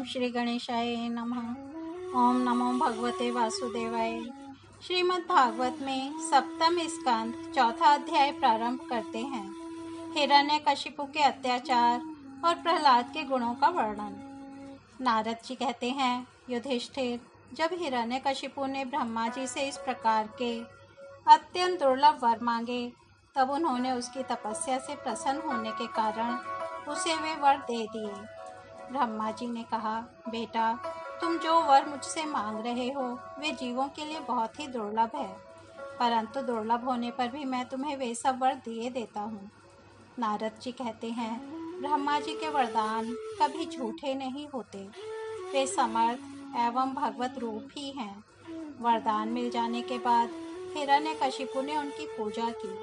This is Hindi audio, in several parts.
श्री गणेशाय नमः। ओम नमो भगवते वासुदेवाय। श्रीमद् भागवत में सप्तम स्कंद चौथा अध्याय प्रारंभ करते हैं। हिरण्यकशिपु के अत्याचार और प्रहलाद के गुणों का वर्णन। नारद जी कहते हैं, युधिष्ठिर, जब हिरण्यकशिपु ने ब्रह्मा जी से इस प्रकार के अत्यंत दुर्लभ वर मांगे, तब उन्होंने उसकी तपस्या से प्रसन्न होने के कारण उसे वे वर दे दिए। ब्रह्मा जी ने कहा, बेटा, तुम जो वर मुझसे मांग रहे हो वे जीवों के लिए बहुत ही दुर्लभ है, परंतु दुर्लभ होने पर भी मैं तुम्हें वे सब वर दिए देता हूँ। नारद जी कहते हैं, ब्रह्मा जी के वरदान कभी झूठे नहीं होते, वे समर्थ एवं भगवत रूप ही हैं। वरदान मिल जाने के बाद हिरण्यकशिपु ने उनकी पूजा की।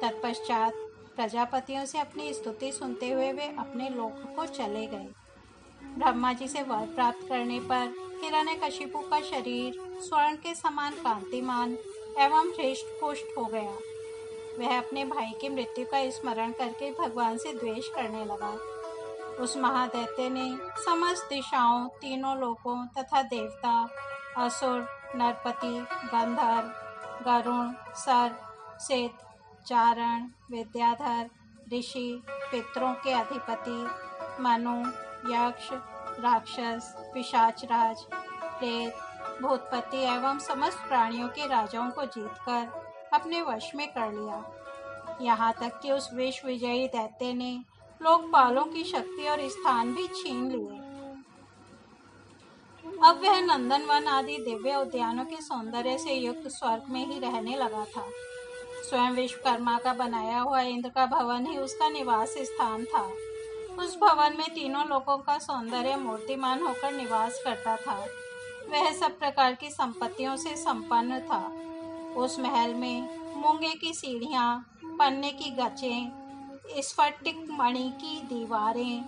तत्पश्चात प्रजापतियों से अपनी स्तुति सुनते हुए वे अपने लोक को चले गए। ब्रह्मा जी से वर प्राप्त करने पर हिरण्यकशिपु का शरीर स्वर्ण के समान कांतिमान एवं हृष्ट पुष्ट हो गया। वह अपने भाई की मृत्यु का स्मरण करके भगवान से द्वेष करने लगा। उस महादैत्य ने समस्त दिशाओं, तीनों लोकों तथा देवता, असुर, नरपति, गंधर्व, गरुण, सर्प, सिद्ध, चारण, विद्याधर, ऋषि, पितरों के अधिपति, मनु, यक्ष, राक्षस, पिशाचराज, प्रेत, भूतपति एवं समस्त प्राणियों के राजाओं को जीतकर अपने वश में कर लिया। यहाँ तक कि उस विश्व विजयी दैत्य ने लोकपालों की शक्ति और स्थान भी छीन लिए। अब वह नंदनवन आदि दिव्य उद्यानों के सौंदर्य से युक्त स्वर्ग में ही रहने लगा था। स्वयं विश्वकर्मा का बनाया हुआ इंद्र का भवन ही उसका निवास स्थान था। उस भवन में तीनों लोगों का सौंदर्य मूर्तिमान होकर निवास करता था। वह सब प्रकार की संपत्तियों से संपन्न था। उस महल में मूंगे की सीढ़ियां, पन्ने की गचें, स्फटिक मणि की दीवारें,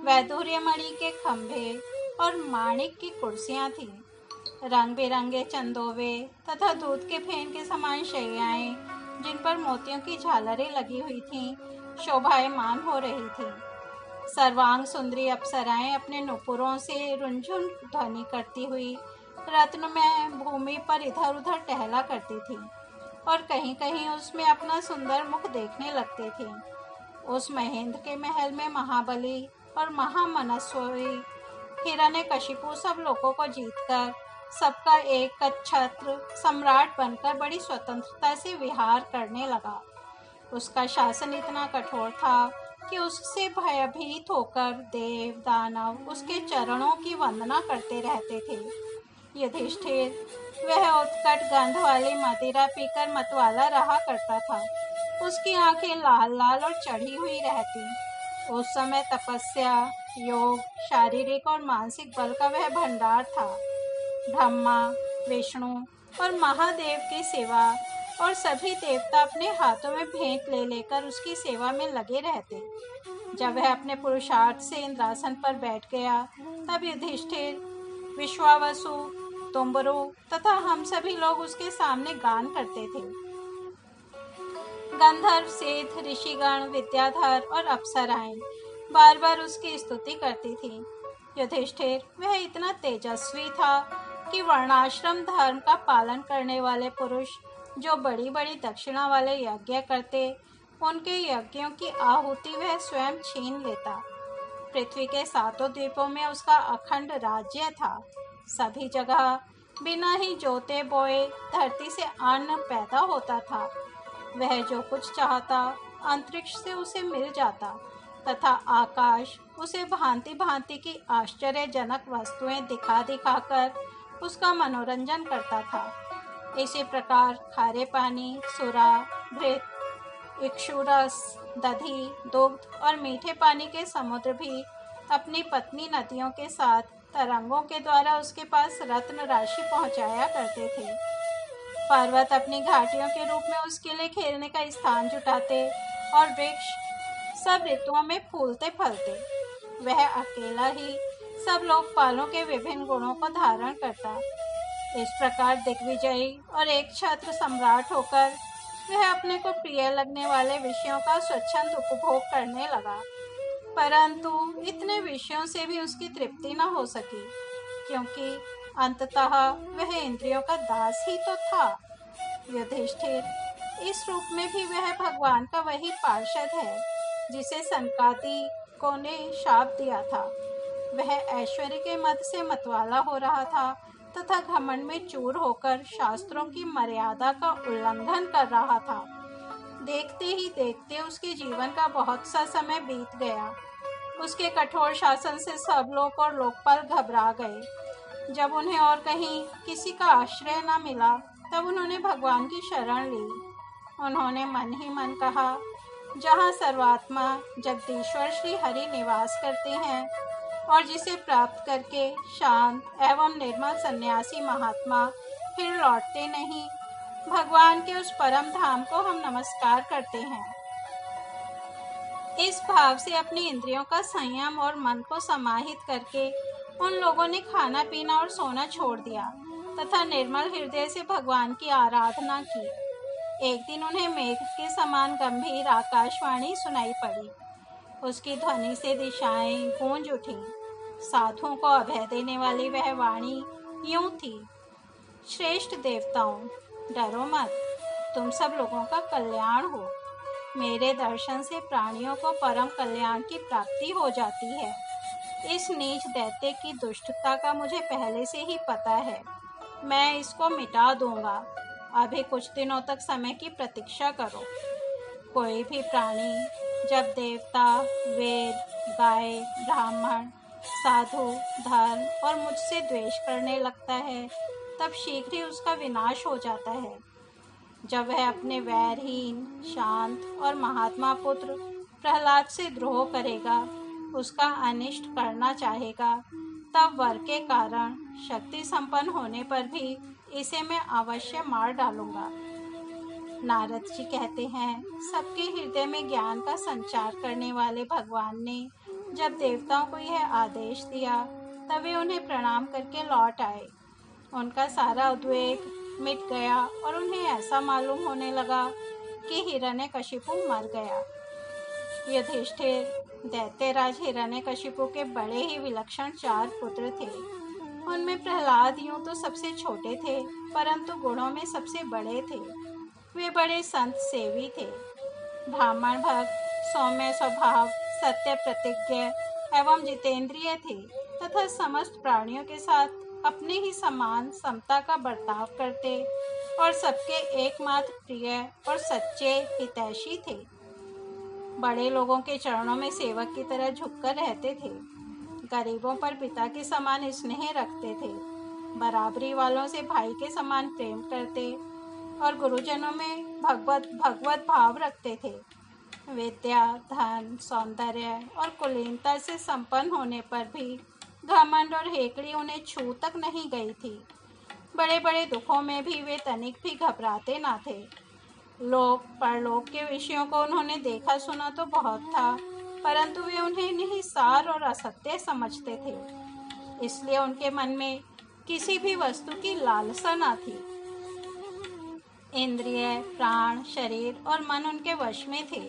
वैदूर्य मणि के खंभे और माणिक की कुर्सियां थीं। रंग बिरंगे चंदोवे तथा दूध के फेन के समान शैयाएं, जिन पर मोतियों की झालरें लगी हुई थीं, शोभायमान हो रही थीं। सर्वांग सुंदरी अप्सराएं अपने नुपुरों से रुंझुन ध्वनि करती हुई रत्नमय भूमि पर इधर उधर टहला करती थीं और कहीं कहीं उसमें अपना सुंदर मुख देखने लगती थीं। उस महेंद्र के महल में महाबली और महामनस्वी हिरण्यकशिपु सब लोगों को जीतकर सबका एक छत्र सम्राट बनकर बड़ी स्वतंत्रता से विहार करने लगा। उसका शासन इतना कठोर था कि उससे भयभीत होकर देव दानव उसके चरणों की वंदना करते रहते थे। युधिष्ठिर, वह उत्कट गंध वाली मदिरा पीकर मतवाला रहा करता था। उसकी आंखें लाल लाल और चढ़ी हुई रहती। उस समय तपस्या, योग, शारीरिक और मानसिक बल का वह भंडार था। ब्रह्मा, विष्णु और महादेव की सेवा और सभी देवता अपने हाथों में भेंट ले लेकर उसकी सेवा में लगे रहते। जब वह अपने पुरुषार्थ से इंद्रासन पर बैठ गया, तब युधिष्ठिर, विश्वावसु, तुम्बरु तथा हम सभी लोग उसके सामने गान करते थे। गंधर्व, सिद्ध, ऋषिगण, विद्याधर और अप्सराएं बार बार उसकी स्तुति करती थीं। युधिष्ठिर, वह इतना तेजस्वी था कि वर्णाश्रम धर्म का पालन करने वाले पुरुष जो बड़ी बड़ी दक्षिणा वाले यज्ञ करते, उनके यज्ञों की आहुति वह स्वयं छीन लेता। पृथ्वी के सातों द्वीपों में उसका अखंड राज्य था। सभी जगह बिना ही जोते बोए धरती से अन्न पैदा होता था। वह जो कुछ चाहता अंतरिक्ष से उसे मिल जाता तथा आकाश उसे भांति भांति की आश्चर्यजनक वस्तुएं दिखा दिखाकर उसका मनोरंजन करता था। इसी प्रकार खारे पानी, सुरा, घृत, इक्षुरस, दधी, दुग्ध और मीठे पानी के समुद्र भी अपनी पत्नी नदियों के साथ तरंगों के द्वारा उसके पास रत्न राशि पहुंचाया करते थे। पर्वत अपनी घाटियों के रूप में उसके लिए खेलने का स्थान जुटाते और वृक्ष सब ऋतुओं में फूलते फलते। वह अकेला ही सब लोकपालों के विभिन्न गुणों को धारण करता। इस प्रकार दिग्विजयी और एक छत्र सम्राट होकर वह अपने को प्रिय लगने वाले विषयों का स्वच्छंद उपभोग करने लगा। परंतु इतने विषयों से भी उसकी तृप्ति न हो सकी, क्योंकि अंततः वह इंद्रियों का दास ही तो था। युधिष्ठिर, इस रूप में भी वह भगवान का वही पार्षद है जिसे सनकादिकों ने शाप दिया था। वह ऐश्वर्य के मद से मतवाला हो रहा था तथा घमंड में चूर होकर शास्त्रों की मर्यादा का उल्लंघन कर रहा था। देखते ही देखते उसके जीवन का बहुत सा समय बीत गया। उसके कठोर शासन से सब लोग और लोकपाल घबरा गए। जब उन्हें और कहीं किसी का आश्रय न मिला, तब उन्होंने भगवान की शरण ली। उन्होंने मन ही मन कहा, जहाँ सर्वात्मा जगदीश्वर श्री हरि निवास करते हैं और जिसे प्राप्त करके शांत एवं निर्मल सन्यासी महात्मा फिर लौटते नहीं, भगवान के उस परम धाम को हम नमस्कार करते हैं। इस भाव से अपनी इंद्रियों का संयम और मन को समाहित करके उन लोगों ने खाना पीना और सोना छोड़ दिया तथा निर्मल हृदय से भगवान की आराधना की। एक दिन उन्हें मेघ के समान गंभीर आकाशवाणी सुनाई पड़ी। उसकी ध्वनि से दिशाएं गूंज उठीं। साधुओं को अभय देने वाली वह वाणी यूं थी, श्रेष्ठ देवताओं, डरो मत, तुम सब लोगों का कल्याण हो। मेरे दर्शन से प्राणियों को परम कल्याण की प्राप्ति हो जाती है। इस नीच दैत्य की दुष्टता का मुझे पहले से ही पता है। मैं इसको मिटा दूंगा। अभी कुछ दिनों तक समय की प्रतीक्षा करो। कोई भी प्राणी जब देवता, वेद, गाय, ब्राह्मण, साधु, धर्म और मुझसे द्वेष करने लगता है, तब शीघ्र ही उसका विनाश हो जाता है। जब वह अपने वैरहीन, शांत और महात्मा पुत्र प्रहलाद से द्रोह करेगा, उसका अनिष्ट करना चाहेगा, तब वर के कारण शक्ति संपन्न होने पर भी इसे मैं अवश्य मार डालूंगा। नारद जी कहते हैं, सबके हृदय में ज्ञान का संचार करने वाले भगवान ने जब देवताओं को यह आदेश दिया, तब वे उन्हें प्रणाम करके लौट आए। उनका सारा उद्वेग मिट गया और उन्हें ऐसा मालूम होने लगा कि हिरण्यकशिपु मर गया। युधिष्ठिर, दैत्यराज हिरण्यकशिपु के बड़े ही विलक्षण 4 पुत्र थे। उनमें प्रहलाद यूं तो सबसे छोटे थे, परंतु गुणों में सबसे बड़े थे। वे बड़े संत सेवी थे, ब्राह्मण भक्त, सौम्य स्वभाव, सत्य प्रतिज्ञ एवं जितेंद्रिय थे तथा समस्त प्राणियों के साथ अपने ही समान समता का बर्ताव करते और सबके एकमात्र प्रिय और सच्चे हितैषी थे। बड़े लोगों के चरणों में सेवक की तरह झुककर रहते थे। गरीबों पर पिता के समान स्नेह रखते थे। बराबरी वालों से भाई के समान प्रेम करते और गुरुजनों में भगवत भाव रखते थे। विद्या, धन, सौंदर्य और कुलीनता से संपन्न होने पर भी घमंड और हेकड़ी उन्हें छू तक नहीं गई थी। बड़े बड़े दुखों में भी वे तनिक भी घबराते ना थे। लोक परलोक के विषयों को उन्होंने देखा सुना तो बहुत था, परंतु वे उन्हें निहिसार और असत्य समझते थे। इसलिए उनके मन में किसी भी वस्तु की लालसा ना थी। इंद्रिय, प्राण, शरीर और मन उनके वश में थे।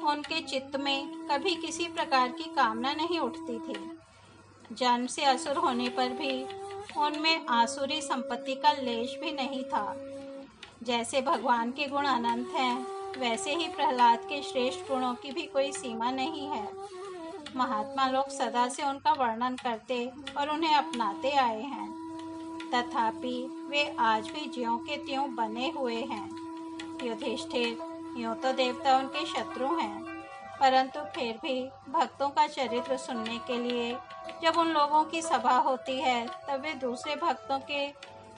उनके चित्त में कभी किसी प्रकार की कामना नहीं उठती थी। जन्म से असुर होने पर भी उनमें आसुरी संपत्ति का लेश भी नहीं था। जैसे भगवान के गुण अनंत हैं, वैसे ही प्रहलाद के श्रेष्ठ गुणों की भी कोई सीमा नहीं है। महात्मा लोग सदा से उनका वर्णन करते और उन्हें अपनाते आए हैं, तथापि वे आज भी ज्यों के त्यों बने हुए हैं। युधिष्ठिर, यूं तो देवता उनके शत्रु हैं, परंतु फिर भी भक्तों का चरित्र सुनने के लिए जब उन लोगों की सभा होती है, तब वे दूसरे भक्तों के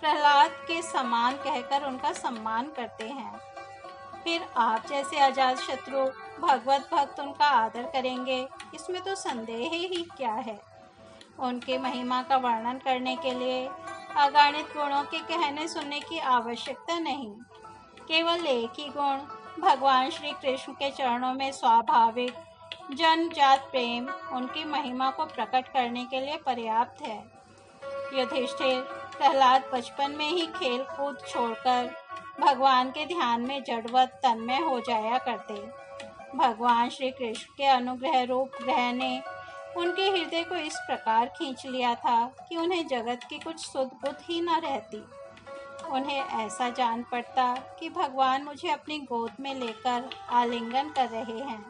प्रहलाद के समान कहकर उनका सम्मान करते हैं। फिर आप जैसे अजात शत्रु भगवत भक्त उनका आदर करेंगे, इसमें तो संदेह ही क्या है। उनके महिमा का वर्णन करने के लिए अगणित गुणों के कहने सुनने की आवश्यकता नहीं। केवल एक ही गुण, भगवान श्री कृष्ण के चरणों में स्वाभाविक जन्मजात प्रेम उनकी महिमा को प्रकट करने के लिए पर्याप्त है। युधिष्ठिर, प्रहलाद बचपन में ही खेल कूद छोड़कर भगवान के ध्यान में जड़वत तन्मय हो जाया करते। भगवान श्री कृष्ण के अनुग्रह रूप ग्रह ने उनके हृदय को इस प्रकार खींच लिया था कि उन्हें जगत की कुछ सुध बुध ही न रहती। उन्हें ऐसा जान पड़ता कि भगवान मुझे अपनी गोद में लेकर आलिंगन कर रहे हैं,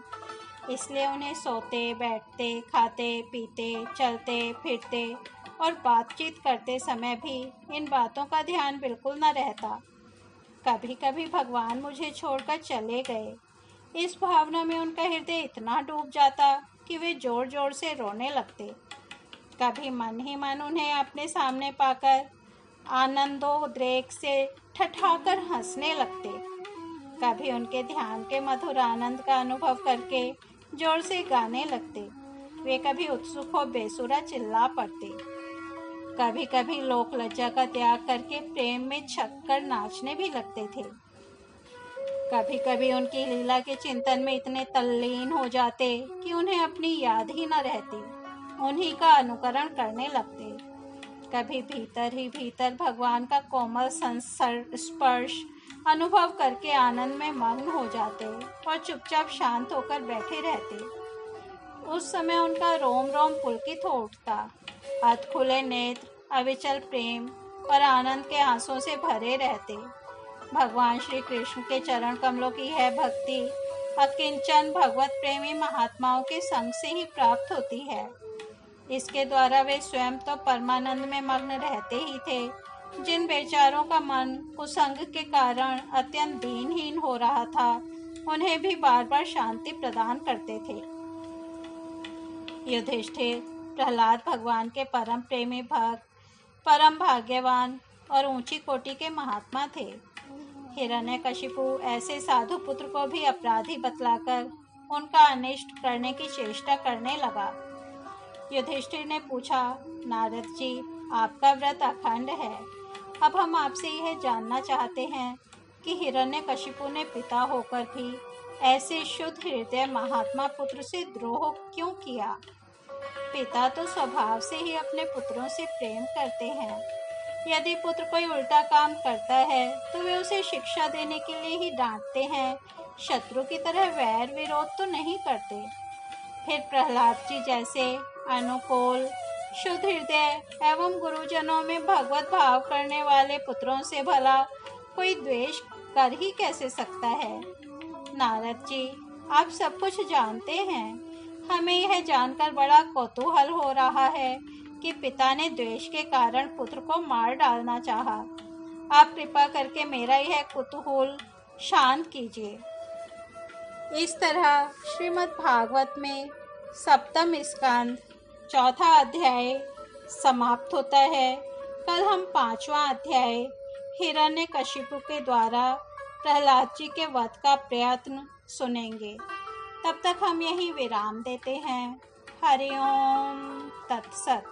इसलिए उन्हें सोते बैठते खाते पीते चलते फिरते और बातचीत करते समय भी इन बातों का ध्यान बिल्कुल न रहता। कभी कभी भगवान मुझे छोड़कर चले गए, इस भावना में उनका हृदय इतना डूब जाता कि वे जोर जोर से रोने लगते। कभी मन ही मन उन्हें अपने सामने पाकर आनंदोद्रेक से ठठाकर हंसने लगते। कभी उनके ध्यान के मधुर आनंद का अनुभव करके जोर से गाने लगते। वे कभी उत्सुक हो बेसुरा चिल्ला पड़ते। कभी कभी लोक लज्जा का त्याग करके प्रेम में छककर नाचने भी लगते थे। कभी कभी उनकी लीला के चिंतन में इतने तल्लीन हो जाते कि उन्हें अपनी याद ही न रहती, उन्हीं का अनुकरण करने लगते। कभी भीतर ही भीतर भगवान का कोमल स्पर्श अनुभव करके आनंद में मग्न हो जाते और चुपचाप शांत होकर बैठे रहते। उस समय उनका रोम रोम पुलकित हो उठता। अध खुले नेत्र अविचल प्रेम और आनंद के आंसुओं से भरे रहते। भगवान श्री कृष्ण के चरण कमलों की है भक्ति अकिंचन भगवत प्रेमी महात्माओं के संग से ही प्राप्त होती है। इसके द्वारा वे स्वयं तो परमानंद में मग्न रहते ही थे, जिन बेचारों का मन कुसंग के कारण अत्यंत दीनहीन हो रहा था, उन्हें भी बार बार शांति प्रदान करते थे। युधिष्ठिर प्रहलाद भगवान के परम प्रेमी भक्त, परम भाग्यवान और ऊंची कोटि के महात्मा थे। हिरण्यकशिपु ऐसे साधु पुत्र को भी अपराधी बतलाकर उनका अनिष्ट करने की चेष्टा करने लगा। युधिष्ठिर ने पूछा, नारद जी, आपका व्रत अखंड है। अब हम आपसे यह जानना चाहते हैं कि हिरण्यकशिपु ने पिता होकर भी ऐसे शुद्ध हृदय महात्मा पुत्र से द्रोह क्यों किया? पिता तो स्वभाव से ही अपने पुत्रों से प्रेम करते हैं। यदि पुत्र कोई उल्टा काम करता है तो वे उसे शिक्षा देने के लिए ही डांटते हैं, शत्रु की तरह वैर विरोध तो नहीं करते। फिर प्रहलाद जी जैसे अनुकूल शुद्ध हृदय एवं गुरुजनों में भगवत भाव करने वाले पुत्रों से भला कोई द्वेष कर ही कैसे सकता है? नारद जी, आप सब कुछ जानते हैं। हमें यह जानकर बड़ा कौतूहल हो रहा है कि पिता ने द्वेष के कारण पुत्र को मार डालना चाहा। आप कृपा करके मेरा यह कुतूहल शांत कीजिए। इस तरह श्रीमद् भागवत में सप्तम स्कंद चौथा अध्याय समाप्त होता है। कल हम 5वां अध्याय हिरण्यकशिपु के द्वारा प्रहलाद जी के वध का प्रयत्न सुनेंगे। तब तक हम यही विराम देते हैं। हरि ओम तत्सत।